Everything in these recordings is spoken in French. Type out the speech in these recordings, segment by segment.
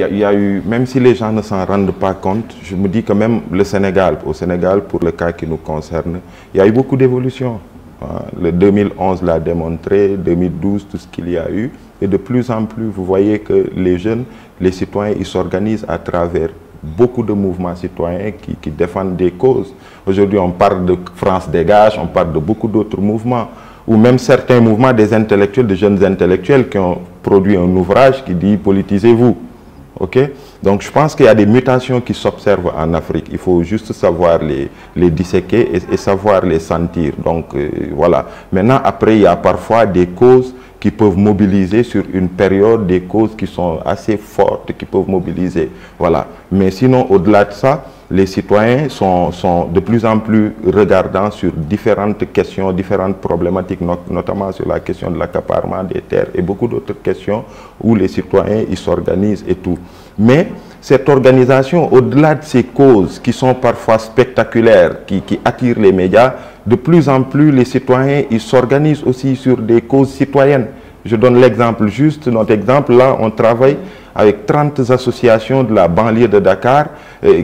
Il y a eu, même si les gens ne s'en rendent pas compte, je me dis que même le Sénégal, au Sénégal, pour le cas qui nous concerne, il y a eu beaucoup d'évolution. Le 2011 l'a démontré, 2012, tout ce qu'il y a eu. Et de plus en plus, vous voyez que les jeunes, les citoyens, ils s'organisent à travers beaucoup de mouvements citoyens qui défendent des causes. Aujourd'hui, on parle de France Dégage, on parle de beaucoup d'autres mouvements, ou même certains mouvements des intellectuels, des jeunes intellectuels qui ont produit un ouvrage qui dit « Politisez-vous ». Okay? Donc je pense qu'il y a des mutations qui s'observent en Afrique. Il faut juste savoir les disséquer et savoir les sentir. Donc voilà. Maintenant, après, il y a parfois des causes qui peuvent mobiliser sur une période, des causes qui sont assez fortes, qui peuvent mobiliser. Voilà. Mais sinon, au-delà de ça, les citoyens sont de plus en plus regardants sur différentes questions, différentes problématiques, notamment sur la question de l'accaparement des terres et beaucoup d'autres questions où les citoyens ils s'organisent et tout. Mais cette organisation, au-delà de ces causes qui sont parfois spectaculaires, qui attirent les médias, de plus en plus les citoyens ils s'organisent aussi sur des causes citoyennes. Je donne l'exemple juste, notre exemple là, on travaille avec 30 associations de la banlieue de Dakar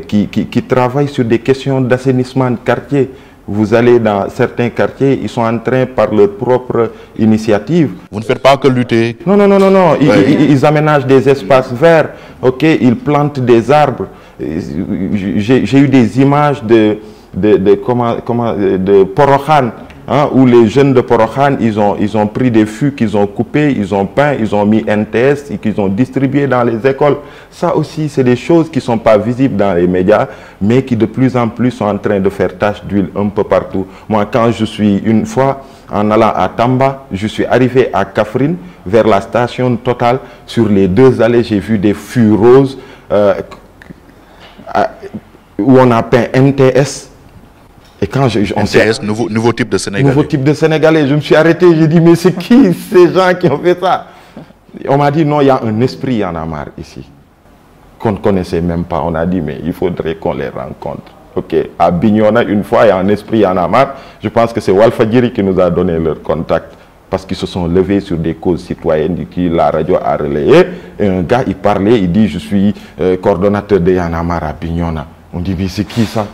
qui travaillent sur des questions d'assainissement de quartier. Vous allez dans certains quartiers, ils sont en train, par leur propre initiative. Vous ne faites pas que lutter? Non, non, non, non, non. Ils aménagent des espaces verts, okay? Ils plantent des arbres. J'ai eu des images de Porokhan, hein, où les jeunes de Porokhan, ils ont pris des fûts qu'ils ont coupés, ils ont peint, ils ont mis NTS et qu'ils ont distribué dans les écoles. Ça aussi, c'est des choses qui ne sont pas visibles dans les médias, mais qui de plus en plus sont en train de faire tache d'huile un peu partout. Moi, quand je suis une fois, en allant à Tamba, je suis arrivé à Kaffrine, vers la station Total. Sur les deux allées, j'ai vu des fûts roses où on a peint NTS. Et quand NTS, nouveau type de Sénégalais. Nouveau type de Sénégalais. Je me suis arrêté, j'ai dit, mais c'est qui ces gens qui ont fait ça? On m'a dit, non, il y a un esprit Y'en a marre ici, qu'on ne connaissait même pas. On a dit, mais il faudrait qu'on les rencontre. Ok, à Bignona, une fois, il y a un esprit Y'en a marre. Je pense que c'est Walfadjiri qui nous a donné leur contact, parce qu'ils se sont levés sur des causes citoyennes qui la radio a relayé. Et un gars, il parlait, il dit, je suis coordonnateur de Y'en a marre à Bignona. On dit, mais c'est qui ça?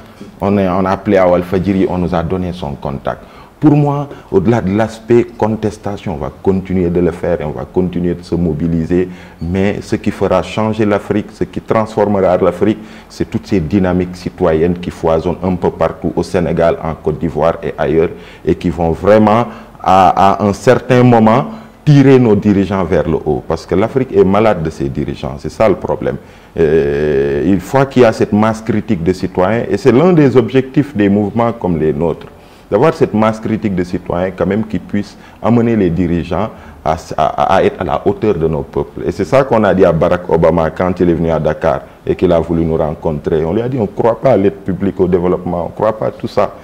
On a appelé à Walfadjiri, on nous a donné son contact. Pour moi, au-delà de l'aspect contestation, on va continuer de le faire, on va continuer de se mobiliser. Mais ce qui fera changer l'Afrique, ce qui transformera l'Afrique, c'est toutes ces dynamiques citoyennes qui foisonnent un peu partout au Sénégal, en Côte d'Ivoire et ailleurs, et qui vont vraiment, à un certain moment, tirer nos dirigeants vers le haut. Parce que l'Afrique est malade de ses dirigeants, c'est ça le problème. Il faut qu'il y ait cette masse critique de citoyens, et c'est l'un des objectifs des mouvements comme les nôtres, d'avoir cette masse critique de citoyens quand même qui puisse amener les dirigeants à être à la hauteur de nos peuples. Et c'est ça qu'on a dit à Barack Obama quand il est venu à Dakar et qu'il a voulu nous rencontrer. On lui a dit, on ne croit pas à l'aide publique au développement, on ne croit pas à tout ça.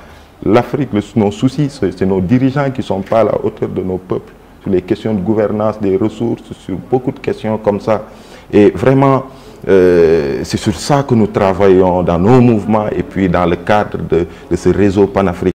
L'Afrique, nos soucis, c'est nos dirigeants qui ne sont pas à la hauteur de nos peuples, sur les questions de gouvernance, des ressources, sur beaucoup de questions comme ça. Et vraiment, c'est sur ça que nous travaillons dans nos mouvements et puis dans le cadre de ce réseau panafricain.